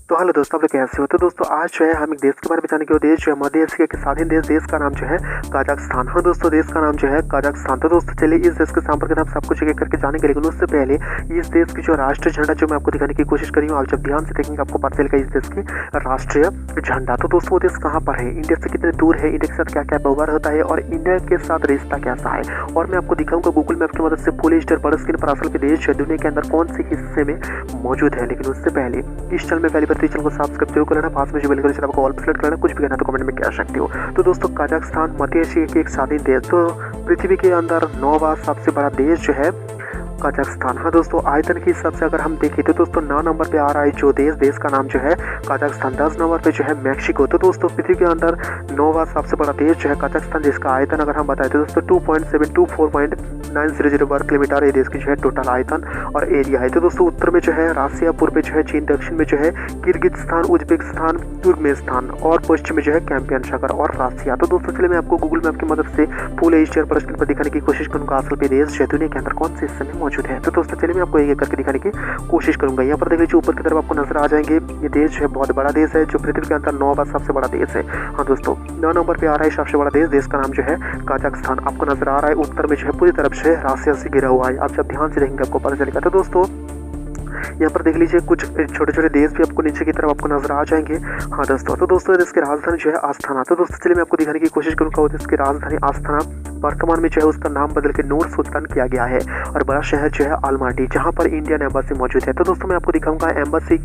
तो हेलो दोस्तों, आप लोग कैसे हो। तो दोस्तों आज जो है हम एक देश के बारे में जाने के देश जो है मध्य एशिया के स्वाधीन देश का नाम जो है कजाकिस्तान। हाँ दोस्तों, देश का नाम जो है कजाकिस्तान। तो दोस्तों चलिए इस देश के संपर्क हम सब कुछ एक करके जानेंगे, लेकिन उससे पहले इस देश की जो राष्ट्रीय झंडा जो मैं आपको दिखाने की कोशिश करी हूँ, आप जब ध्यान से देखेंगे आपको पता चलेगा इस देश की राष्ट्रीय झंडा। तो दोस्तों वो देश कहाँ पर है, इंडिया से कितने दूर है, इंडिया के साथ क्या क्या व्यवहार होता है और इंडिया के साथ रिश्ता कैसा है, और मैं आपको दिखाऊंगा गूगल मैप की मदद से फुल स्टार बड़े स्क्रीन पर असल के देश है दुनिया के अंदर कौन से हिस्से में मौजूद है। लेकिन उससे पहले इस चैनल में पहली बार चैनल को सब्सक्राइब जरूर कर लेना, पास में जो बेल आइकन आपको ऑल पर सेलेक्ट करना, कुछ भी कहना तो कमेंट में कह सकते हो। तो दोस्तों कजाकिस्तान मध्य एशिया के एक स्वाधीन देश, तो पृथ्वी के अंदर 9वां सबसे बड़ा देश जो है कजाकिस्तान। हाँ दोस्तों, आयतन के हिसाब से अगर हम देखें तो दोस्तों 9 नंबर पे आ रहा है जो देश का नाम जो है कजाकिस्तान। 10 नंबर पे जो है मैक्सिको। तो दोस्तों पृथ्वी के अंदर 9वां सबसे बड़ा देश जो है कजाकिस्तान, जिसका आयतन अगर हम बताएं तो दोस्तों 2.724.900 वर्ग किलोमीटर ये देश की जो है टोटल आयतन और एरिया है। तो दोस्तों उत्तर में जो है रसिया, पूर्व में जो है चीन, दक्षिण में जो है किर्गिस्तान, उज्बेकिस्तान, तुर्कमेनिस्तान और पश्चिम में जो है कैम्पियन सागर और रसिया। तो दोस्तों चलिए मैं आपको गूगल मैप की मदद से फुल एशिया पर स्क्रीन पर दिखाने की कोशिश करूंगा असल पे देश दुनिया के अंदर कौन से हिस्से में मौजूद है। तो दोस्तों चलिए मैं आपको एक करके दिखाने की कोशिश करूंगा। यहाँ पर देख लीजिए ऊपर की तरफ आपको नजर आ जाएंगे, ये देश जो है बहुत बड़ा देश है जो पृथ्वी के अंदर 9वां सबसे बड़ा देश है। हाँ दोस्तों 9 नंबर पे आ रहा है सबसे बड़ा देश का नाम जो है कजाकिस्तान। आपको नजर आ रहा है उत्तर में जो है पूरी तरफ से रसिया से घिरा हुआ है। आप जब ध्यान से देखेंगे आपको पता चलेगा। तो दोस्तों यहाँ पर देख लीजिए कुछ छोटे छोटे देश भी आपको नीचे की तरफ आपको नजर आ जाएंगे। हाँ दोस्तों, तो दोस्तों देश की राजधानी जो है आस्थाना। तो दोस्तों चलिए मैं आपको दिखाने की कोशिश करूँगा वो देश की राजधानी आस्थाना। वर्तमान में जो है उसका नाम बदल के नूर सुल्तान किया गया है और बड़ा शहर जो है आलमाटी, जहाँ पर इंडियन एम्बेसी मौजूद है। तो दोस्तों मैं आपको दिखाऊंगा एम्बेसी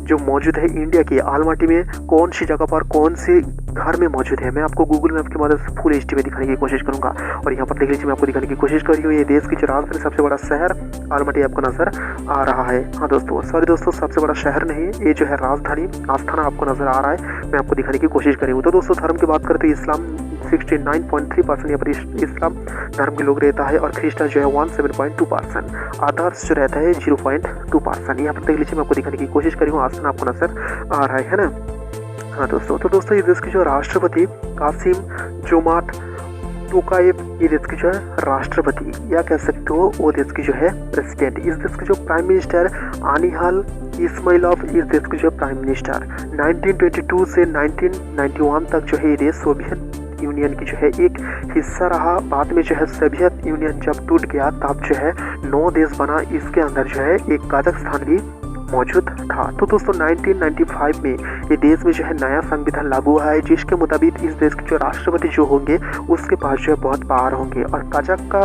जो मौजूद है इंडिया की आलमाटी में कौन सी जगह पर कौन सी घर में मौजूद है। मैं आपको गूगल मैप की मदद से फुल एचडी में दिखाने की कोशिश करूंगा। और यहाँ पर देख लीजिए मैं आपको दिखाने की कोशिश कर रही हूँ ये देश की जो राजधानी सबसे बड़ा शहर आलमाटी आपको नजर आ रहा है। हाँ दोस्तों, सॉरी दोस्तों, सबसे बड़ा शहर नहीं, ये जो है राजधानी आस्थाना आपको नजर आ रहा है। मैं आपको दिखाने की कोशिश कर रही हूँ। तो दोस्तों धर्म की बात करते हैं इस्लाम 69.3% यहाँ पर इस्लाम धर्म के लोग रहता है और ख्रिस्टान जो है 17.2%, आदर्श जो रहता है 0.2%। यहाँ पर देख लीजिए मैं आपको दिखाने की कोशिश कर रही हूँ आस्थाना आपको नजर आ रहा है ना। हाँ दोस्तों, तो दोस्तों ये देश के जो राष्ट्रपति कासिम जोमार्ट टोकायेव, ये देश की जो है राष्ट्रपति या कह सकते हो वो देश की जो है प्रेसिडेंट। इस देश के जो प्राइम मिनिस्टर अनिहाल इस्माइलोव, इस देश के जो प्राइम मिनिस्टर 1922 से 1991 तक जो है ये देश सोवियत यूनियन की जो है एक हिस्सा रहा। बाद में जो है सोवियत यूनियन जब टूट गया तब जो है 9 देश बना, इसके अंदर जो है एक कजाकिस्तान भी मौजूद था। तो दोस्तों 1995 में ये देश में जो है नया संविधान लागू हुआ है, जिसके मुताबिक इस देश के जो राष्ट्रपति जो होंगे उसके पास जो है बहुत पावर होंगे। और कजाक का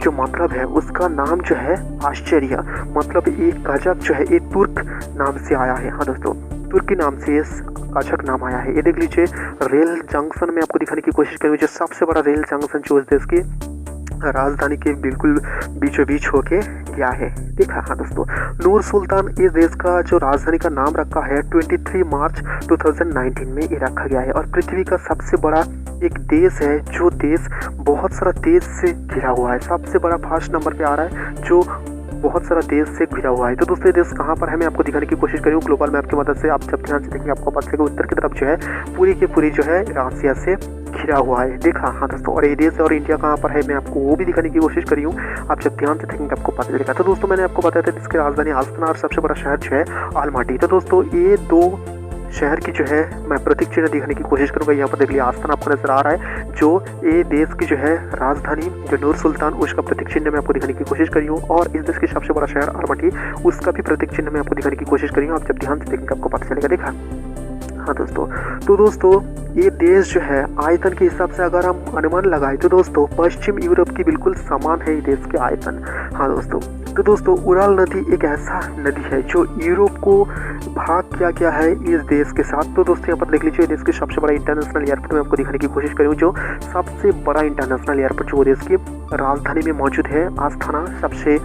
जो मतलब है उसका नाम जो है आश्चर्य, मतलब ये कजाक जो है ये तुर्क नाम से आया है। हाँ दोस्तों, तुर्की नाम से इस कजाक नाम आया है। ये देख लीजिए रेल जंक्शन में आपको दिखाने की कोशिश करूँगी, जो सबसे बड़ा रेल जंक्शन जो इस देश की राजधानी के बिल्कुल बीचों बीच होके गया है, देखा। हाँ दोस्तों, नूर सुल्तान इस देश का जो राजधानी का नाम रखा है 23 मार्च 2019 में ये रखा गया है। और पृथ्वी का सबसे बड़ा एक देश है जो देश बहुत सारा देश से घिरा हुआ है, सबसे बड़ा फर्स्ट नंबर पे आ रहा है जो बहुत सारा देश से घिरा हुआ है। तो दोस्तों ये देश कहाँ पर है मैं आपको दिखाने की कोशिश करी हूँ ग्लोबल मैप की मदद से। आप जब ध्यान से देखेंगे आपको पता चलेगा उत्तर की तरफ जो है पूरी की पूरी जो है रसिया से घिरा हुआ है, देखा। हाँ दोस्तों, और ये देश और इंडिया कहाँ पर है मैं आपको वो भी दिखाने की कोशिश करी हूँ। आप जब ध्यान से देखेंगे आपको पता चलेगा। तो दोस्तों मैंने आपको बताया था इसकी राजधानी आस्थाना और सबसे बड़ा शहर जो है आलमाटी। तो दोस्तों ये 2 शहर की जो है मैं प्रतीक चिन्ह दिखाने की कोशिश करूंगा। यहाँ पर देख लिया आस्थाना आपको नजर आ रहा है, जो ये देश की जो है राजधानी जो नूर सुल्तान उसका प्रतीक चिन्ह मैं आपको दिखाने की कोशिश करी हूँ। और इस देश की सबसे बड़ा शहर आलमाटी उसका भी प्रतीक चिन्ह मैं आपको दिखाने की कोशिश करी हूँ। आप जब ध्यान से देखेंगे आपको पता चलेगा, देखा। हाँ दोस्तों, तो दोस्तों ये देश जो है आयतन के हिसाब से अगर हम अनुमान लगाए तो दोस्तों पश्चिम यूरोप की बिल्कुल समान है ये देश के आयतन। हाँ दोस्तों, तो दोस्तों उराल नदी एक ऐसा नदी है जो यूरोप को भाग किया गया है इस देश के साथ। तो दोस्तों यहाँ पर देख लीजिए देश के सबसे बड़ा इंटरनेशनल एयरपोर्ट में आपको दिखाने की कोशिश करूँ, जो सबसे बड़ा इंटरनेशनल एयरपोर्ट जो देश की राजधानी में मौजूद है आस्थाना, सबसे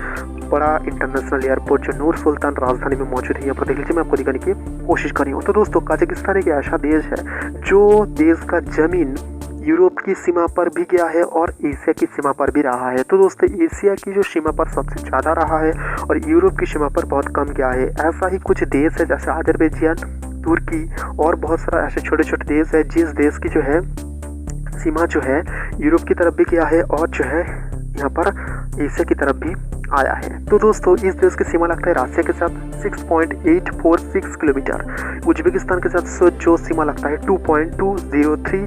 बड़ा इंटरनेशनल एयरपोर्ट जो नूर सुल्तान राजधानी में मौजूद है। यहाँ पर देख लीजिए मैं आपको दिखाने की कोशिश कर रही हूँ। तो दोस्तों कजाकिस्तान एक ऐसा देश है जो देश का जमीन यूरोप की सीमा पर भी गया है और एशिया की सीमा पर भी रहा है। तो दोस्तों एशिया की जो सीमा पर सबसे ज़्यादा रहा है और यूरोप की सीमा पर बहुत कम गया है। ऐसा ही कुछ देश है जैसे अजरबैजान, तुर्की और बहुत सारा ऐसे छोटे छोटे देश है जिस देश की जो है सीमा जो है यूरोप की तरफ भी गया है और जो है यहाँ पर एशिया की तरफ भी आया है। तो दोस्तों इस देश की सीमा लगता है रसिया के साथ 6.846 किलोमीटर, उज्बेकिस्तान के साथ जो सीमा लगता है 2.203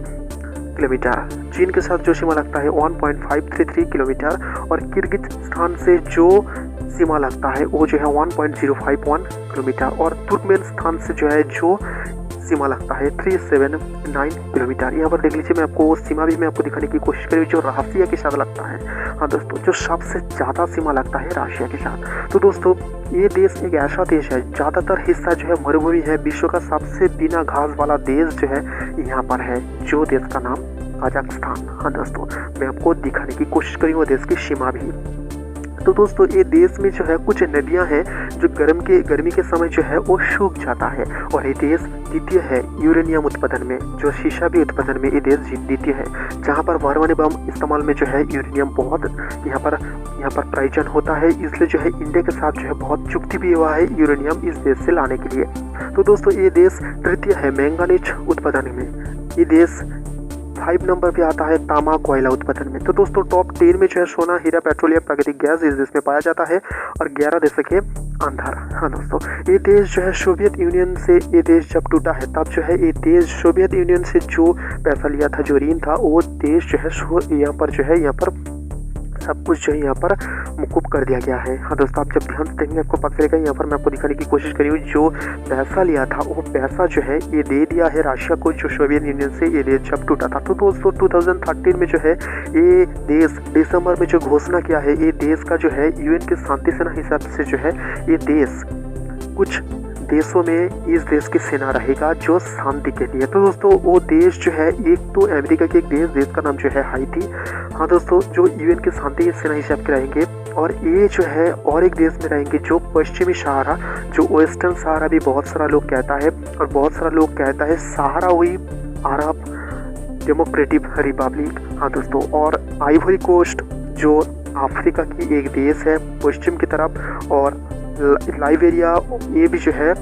किलोमीटर, चीन के साथ जो सीमा लगता है 1.533 किलोमीटर और किर्गिस्तान से जो सीमा लगता है वो जो है 1.051 किलोमीटर और तुर्कमेनिस्तान से जो है जो सीमा लगता है 379 किलोमीटर। यहाँ पर देख लीजिए, मैं आपको सीमा भी मैं आपको दिखाने की कोशिश करी जो रसिया के साथ लगता है। हाँ दोस्तों, जो सबसे ज़्यादा सीमा लगता है रसिया के साथ। तो दोस्तों ये देश एक ऐसा देश है, ज़्यादातर हिस्सा जो है मरुभूमि है, विश्व का सबसे बिना घास वाला देश जो है यहाँ पर है, जो देश का नाम कजाकिस्तान। हाँ दोस्तों, मैं आपको दिखाने की कोशिश करी वो देश की सीमा भी। तो दोस्तों ये देश में जो है कुछ नदियां हैं जो गर्मी के समय जो है वो सूख जाता है और ये देश द्वितीय है यूरेनियम उत्पादन में, जो शीशा भी उत्पादन में ये देश द्वितीय है, जहां पर परमाणु बम इस्तेमाल में जो है यूरेनियम बहुत यहाँ पर प्रयोजन होता है। इसलिए जो है इंडिया के साथ जो है बहुत चुक्ति भी हुआ है यूरेनियम इस देश से लाने के लिए। तो दोस्तों ये देश तृतीय है मैंगनीज उत्पादन में, ये देश 5 नंबर पे आता है तांबा कोयला उत्पादन में। तो दोस्तों टॉप 10 में जो है सोना, हीरा, पेट्रोलियम, प्राकृतिक गैस इस देश में पाया जाता है और 11 देश के अंदर। हाँ दोस्तों, ये देश जो है सोवियत यूनियन से ये देश जब टूटा है तब जो है ये देश सोवियत यूनियन से जो पैसा लिया था, जो ऋण था, वो देश जो है यहाँ पर सब कुछ जो है यहाँ पर मुकुब कर दिया गया है। हाँ दोस्तों, आप जब ध्यान से देखेंगे आपको पता चलेगा। यहाँ पर मैं आपको दिखाने की कोशिश करी हूँ, जो पैसा लिया था वो पैसा जो है ये दे दिया है रशिया को, जो सोवियत यूनियन से ये देश जब टूटा था। तो दोस्तों 2013 में जो है ये देश दिसंबर में जो घोषणा किया है, ये देश का जो है यूएन के शांति सेना हिसाब से जो है ये देश कुछ देशों में इस देश की सेना रहेगा जो शांति के लिए। तो दोस्तों वो देश जो है एक तो अमेरिका के एक देश का नाम जो है हाइती। हाँ दोस्तों, जो यूएन के शांति सेना हिसाब के रहेंगे और ये जो है और एक देश में रहेंगे जो पश्चिमी सहारा, जो वेस्टर्न सहारा भी बहुत सारा लोग कहता है और बहुत सारा लोग कहता है सहारावी अरब डेमोक्रेटिक रिपब्लिक। हाँ दोस्तों, और आइवरी कोस्ट जो अफ्रीका की एक देश है पश्चिम की तरफ, और लाइबेरिया ये भी जो है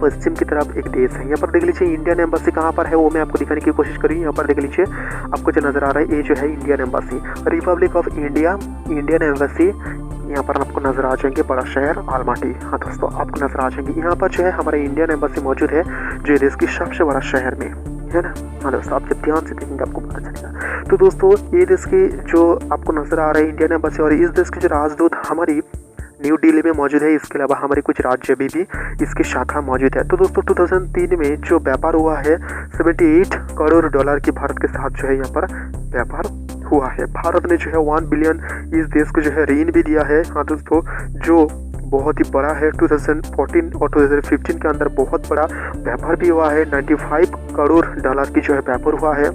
पश्चिम की तरफ एक देश है। यहाँ पर देख लीजिए इंडियन एम्बेसी कहाँ पर है वो मैं आपको दिखाने की कोशिश करी। यहाँ पर देख लीजिए आपको जो नज़र आ रहा है ये जो है Indian embassy, Republic of India Indian embassy. यहाँ पर आपको नजर आ जाएंगे बड़ा शहर आलमाटी। हाँ दोस्तों, आपको नजर आ जाएंगे यहाँ पर जो है हमारा इंडियन एम्बेसी मौजूद है, जो देश की सबसे बड़ा शहर में है ना। हाँ दोस्तों, आप जब ध्यान से देखेंगे आपको पता चलेगा। तो दोस्तों ये देश की जो आपको नजर आ रहा है इंडियन एम्बेसी, और इस देश की जो राजदूत हमारी न्यू दिल्ली में मौजूद है। इसके अलावा हमारे कुछ राज्य में भी इसकी शाखा मौजूद है। तो दोस्तों 2003 में जो व्यापार हुआ है 78 करोड़ डॉलर की भारत के साथ जो है यहाँ पर व्यापार हुआ है। भारत ने जो है 1 बिलियन इस देश को जो है ऋण भी दिया है। हाँ दोस्तों, जो बहुत ही बड़ा है। 2014 और 2015 के अंदर बहुत बड़ा व्यापार भी हुआ है। 95 करोड़ डॉलर की जो है व्यापार हुआ है।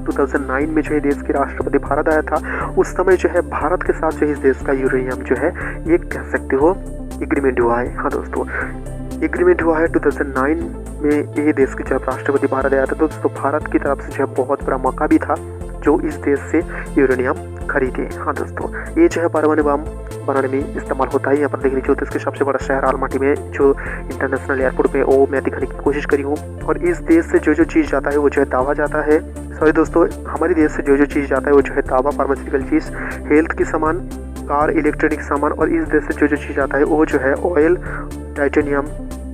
2009 में जो है देश के राष्ट्रपति भारत आया था, उस समय जो है भारत के साथ जो इस देश का यूरेनियम जो है ये कह सकते हो एग्रीमेंट हुआ है। हाँ दोस्तों, एग्रीमेंट हुआ है 2009 में ये देश के जब राष्ट्रपति भारत आया था। तो दोस्तों भारत की तरफ से जो है बहुत बड़ा मौका भी था जो इस देश से यूरेनियम खरीदे। हाँ दोस्तों, ये जो है परमाणु बम बनाने में इस्तेमाल होता है। यहाँ पर देख लीजिए देश के सबसे बड़ा शहर आलमाटी में जो इंटरनेशनल एयरपोर्ट पे वो मैं दिखाने की कोशिश करी हूँ। और इस देश से जो चीज़ जाता है वो जो है दावा जाता है। सॉरी दोस्तों, हमारे देश से जो चीज़ जाता है वो जो है दावा, फार्मास्यूटिकल चीज़, हेल्थ की सामान, कार, इलेक्ट्रॉनिक सामान। और इस देश से जो चीज़ आता है वो जो है ऑयल, टाइटेनियम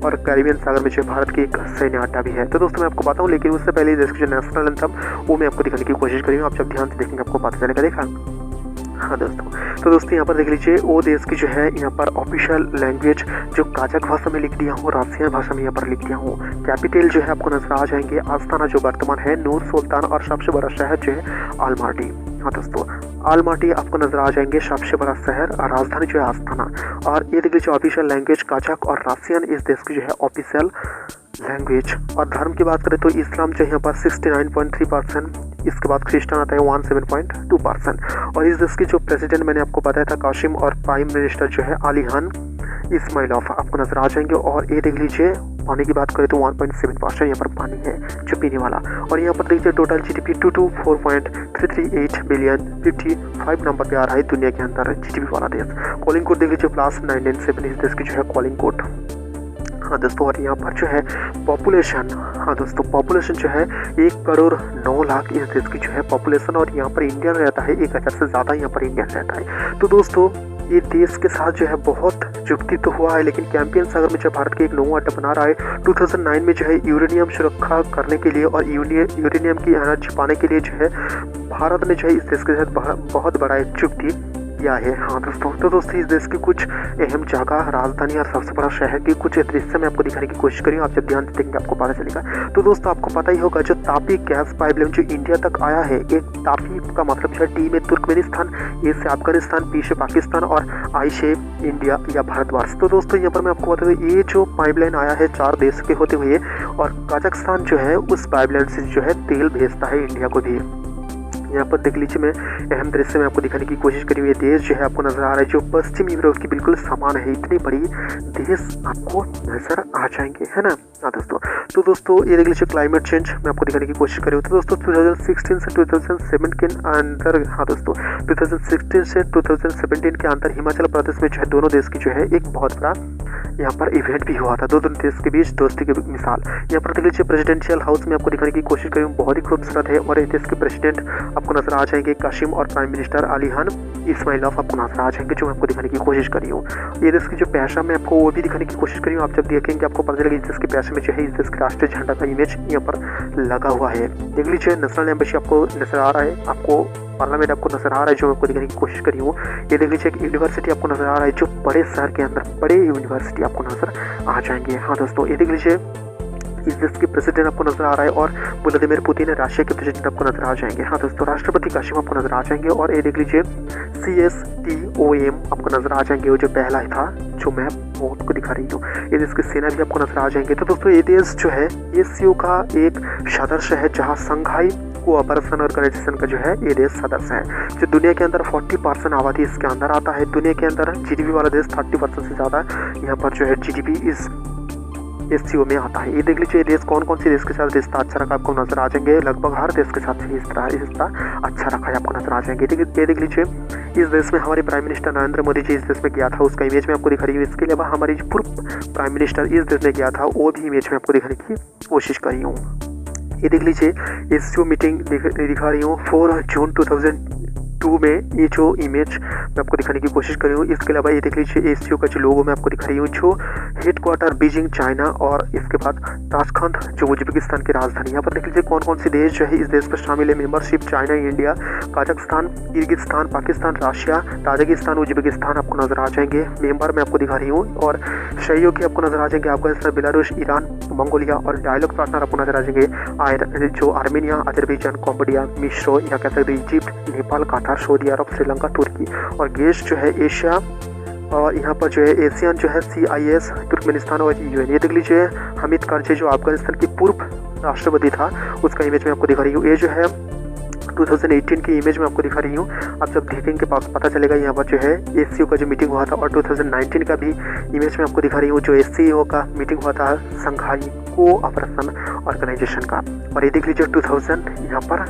और कैरिबियन सागर में जो भारत की एक सैन्य अड्डा भी है। तो दोस्तों मैं आपको बताऊं, लेकिन उससे पहले देश की जो नेशनल एंथम वो मैं आपको दिखाने की कोशिश करी हूँ। आप जब ध्यान से देखेंगे आपको पता चलेगा। देखा? हाँ दोस्तों, तो दोस्तों यहाँ पर देख लीजिए वो देश की जो है यहाँ पर ऑफिशियल लैंग्वेज जो काजाक भाषा में लिख दिया हूँ, रसियन भाषा में यहाँ पर लिख दिया हूँ। कैपिटल जो है आपको नजर आ जाएंगे आस्ताना जो वर्तमान है नूर सुल्तान, और सबसे बड़ा शहर जो है आलमाटी। हाँ दोस्तों, आलमाटी आपको नजर आ जाएंगे सबसे बड़ा शहर, और राजधानी जो है आस्ताना। और ये देख लीजिए ऑफिशियल लैंग्वेज काजाक और रसियन इस देश की जो है ऑफिशियल लैंग्वेज। और धर्म की बात करें तो इस्लाम जो है यहाँ पर 69.3%, इसके बाद क्रिश्चियन आता है 17.2%। और इस देश की जो प्रेसिडेंट मैंने आपको बताया था कासिम, और प्राइम मिनिस्टर जो है अलीहान इस्माइलोव आपको नजर आ जाएंगे। और ये देख लीजिए पानी की बात करें तो 1.7% यहाँ पर पानी है जो पीने वाला। और यहाँ पर देखिए टोटल जीडीपी 224.338 बिलियन 55 नंबर पे आ रहा है दुनिया के अंदर जीडीपी वाला देश। कॉलिंग कोड देख लीजिए +997 इस देश की जो है कॉलिंग कोड। हाँ दोस्तों, और यहाँ पर जो है पॉपुलेशन, हाँ दोस्तों पॉपुलेशन जो है 1,09,00,000 इस देश की जो है पॉपुलेशन, और यहाँ पर इंडियन रहता है 1,000 से ज़्यादा यहाँ पर इंडियन रहता है। तो दोस्तों ये देश के साथ जो है बहुत जुगती तो हुआ है, लेकिन कैंपियन सागर में जो भारत के एक नया अड्डा बना रहा है 2009 में जो है यूरेनियम सुरक्षा करने के लिए और यूरेनियम की एनर्जी पाने के लिए जो है भारत ने जो है इस देश के साथ बहुत बड़ा एक जुगती किया है। हाँ दोस्तों, तो दोस्तों इस देश की कुछ अहम जगह, राजधानी और सबसे बड़ा शहर की कुछ दृश्य मैं आपको दिखाने की कोशिश करी हूँ। आप जब ध्यान से देखेंगे आपको पता चलेगा। तो दोस्तों आपको पता ही होगा जो तापी गैस पाइपलाइन जो इंडिया तक आया है, एक तापी का मतलब जो है टी में तुर्कमेनिस्तान, ए से अफगानिस्तान, पी से पाकिस्तान और आई से इंडिया या भारतवर्ष। तो दोस्तों यहाँ पर मैं आपको बता दूँ ये जो पाइपलाइन आया है 4 देश के होते हुए, और कजाकिस्तान जो है उस पाइपलाइन से जो है तेल भेजता है इंडिया को भी। यहाँ पर देख लीजिए, मैं अहम दृश्य में आपको दिखाने की कोशिश करी हुई है। देश जो है आपको नजर आ रहा है जो पश्चिमी यूरोप की बिल्कुल समान है, इतनी बड़ी देश आपको नजर आ जाएंगे, है ना। हाँ दोस्तों, तो दोस्तों ये देख लीजिए क्लाइमेट चेंज मैं आपको दिखाने की कोशिश करी हूँ। तो दोस्तों 2016 से 2007 के अंदर, हाँ दोस्तों 2016 से 2017 के अंदर हिमाचल प्रदेश में जो है दोनों देश की जो है एक बहुत बड़ा यहाँ पर इवेंट भी हुआ था, दोनों देश के बीच दोस्ती की मिसाल। यहाँ पर देख लीजिए प्रेसिडेंशियल हाउस में आपको दिखाने की कोशिश करी हूँ, बहुत ही खूबसूरत है, और इस देश के प्रेसिडेंट आपको नजर आ जाएंगे काशिम, और प्राइम मिनिस्टर अलीहान इस्माइलॉफ आपको नजर आ जाएंगे, जो मैं आपको दिखाने की कोशिश करी हूँ। ये देश की जो पैसा मैं आपको वो भी दिखाने की कोशिश करी हूँ। आप जब देखेंगे आपको पता चलेगा इस देश के पैसे में जो है इस देश के राष्ट्रीय झंडा का इमेज यहाँ पर लगा हुआ है। देख लीजिए नेशनल एम्बेसी आपको नजर आ रहा है, आपको पार्लियामेंट आपको नजर आ रहा है, जो मैं आपको दिखाने की कोशिश करी हूँ। ये देख लीजिए एक यूनिवर्सिटी आपको नजर आ रहा है, जो बड़े शहर के अंदर बड़े यूनिवर्सिटी आपको नजर आ जाएंगे। हाँ दोस्तों, ये देख लीजिए इस देश के प्रेसिडेंट आपको नजर आ रहा है, और व्लादिमीर पुतिन रशिया के प्रेसिडेंट आपको नजर आ जाएंगे। हाँ दोस्तों, राष्ट्रपति काशिम आपको नजर आ जाएंगे, और ये देख लीजिए CSTOM आपको नजर आ जाएंगे, वो जो पहला ही था जो मैं आपको दिखा रही हूँ। ये देश की सेना भी आपको नजर आ जाएंगे। तो दोस्तों ये देश जो है ASEAN का एक सदस्य है, जहाँ संघाई कोऑपरेशन ऑर्गेनाइजेशन का जो है ये देश सदस्य है, जो दुनिया के अंदर 40% आबादी इसके अंदर आता है। दुनिया के अंदर GDP वाला देश 30% से ज़्यादा यहाँ पर जो है GDP इस ASEAN में आता है। ये देख लीजिए ये देश कौन कौन से देश के साथ रिश्ता अच्छा रखा आपको नजर आ जाएंगे, लगभग हर देश के साथ रिश्ता अच्छा रखा है आपको नजर आ जाएंगे। ये देख लीजिए इस देश में हमारे प्राइम मिनिस्टर नरेंद्र मोदी जी इस देश में गया था, उसका इमेज में आपको दिखा रही हूँ। इसके अलावा हमारी पूर्व प्राइम मिनिस्टर इस देश में गया था, वो भी इमेज में आपको दिखाने की कोशिश करी हूँ। ये देख लीजिए ASEAN मीटिंग दिखा रही हूँ 4 जून 2002 में, ये जो इमेज मैं आपको दिखाने की कोशिश कर रही हूँ। इसके अलावा ये देख लीजिए ASEAN का जो लोगो मैं आपको दिखा रही हूँ, जो हेडक्वार्टर बीजिंग चाइना, और इसके बाद ताशखंड जो उज्बेकिस्तान की राजधानी। यहाँ पर देख लीजिए कौन कौन से देश जो है इस देश पर शामिल है membership, China, India, Kazakhstan, Kyrgyzstan, Pakistan, Russia, Tajikistan, Uzbekistan आपको नजर आ जाएंगे। मेंबर मैं आपको दिखा रही हूँ, और सहयोगी आपको नजर आ जाएंगे अफगानिस्तान, बेलारूस, ईरान, मंगोलिया, और डायलॉग पार्टनर आपको नजर आ जाएंगे जो आर्मेनिया, अजरबैजान, कंबोडिया, मिस्र, या कह सकते इजिप्ट, नेपाल, कतार, सऊदी अरब, श्रीलंका, तुर्की। और गेस्ट जो है एशिया, और यहाँ पर जो है ASEAN जो है CIS, तुर्कमेनिस्तान और UN। ये देख लीजिए हामिद करज़ई जो अफगानिस्तान की पूर्व राष्ट्रपति था, उसका इमेज में आपको दिखा रही हूँ। ये जो है 2018 की इमेज में आपको दिखा रही हूँ। आप जब देखेंगे पता चलेगा यहाँ पर जो है ASEAN का जो मीटिंग हुआ था, और 2019 का भी इमेज में आपको दिखा रही हूँ, जो SCO का मीटिंग हुआ था संघाई कोऑपरेशन ऑर्गेनाइजेशन का। और ये देख लीजिए 2000 यहाँ पर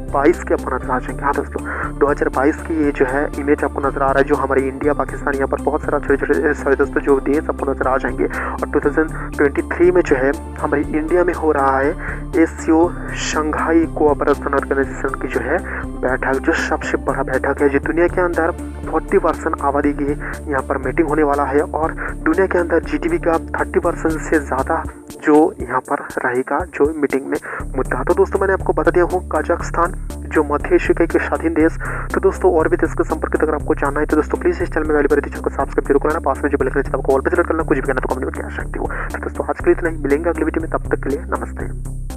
22 के आपको नजर आ जाएंगे। हाँ दोस्तों 2022 की ये जो है इमेज आपको नजर आ रहा है, जो हमारे इंडिया, पाकिस्तान, यहाँ पर बहुत सारा छोटे छोटे सॉरी दोस्तों जो देश आपको नजर आ जाएंगे। और 2023 में जो है हमारी इंडिया में हो रहा है ASEAN शंघाई कोऑपरेशन ऑर्गेनाइजेशन की जो है बैठक, जो सबसे बड़ा बैठक है, जो दुनिया के अंदर 40% आबादी की यहाँ पर मीटिंग होने वाला है, और दुनिया के अंदर GDP का 30% से ज़्यादा जो यहाँ पर रहेगा जो मीटिंग में मुद्दा। तो दोस्तों मैंने आपको बता दिया हूँ कजाकिस्तान जो मध्य एशिया का एक स्वाधीन देश। तो दोस्तों और भी देश के संपर्क अगर आपको जानना है तो दोस्तों प्लीज़ इस चैनल में वाली चैनल को सब्सक्राइब जरूर करना, पास में जो बेल आइकन है आपको ऑल पे सेलेक्ट करना, कुछ भी करना तो कमेंट में क्या सकते हो। तो दोस्तों आज के लिए इतना ही, मिलेंगे अगली वीडियो में, तब तक के लिए नमस्ते।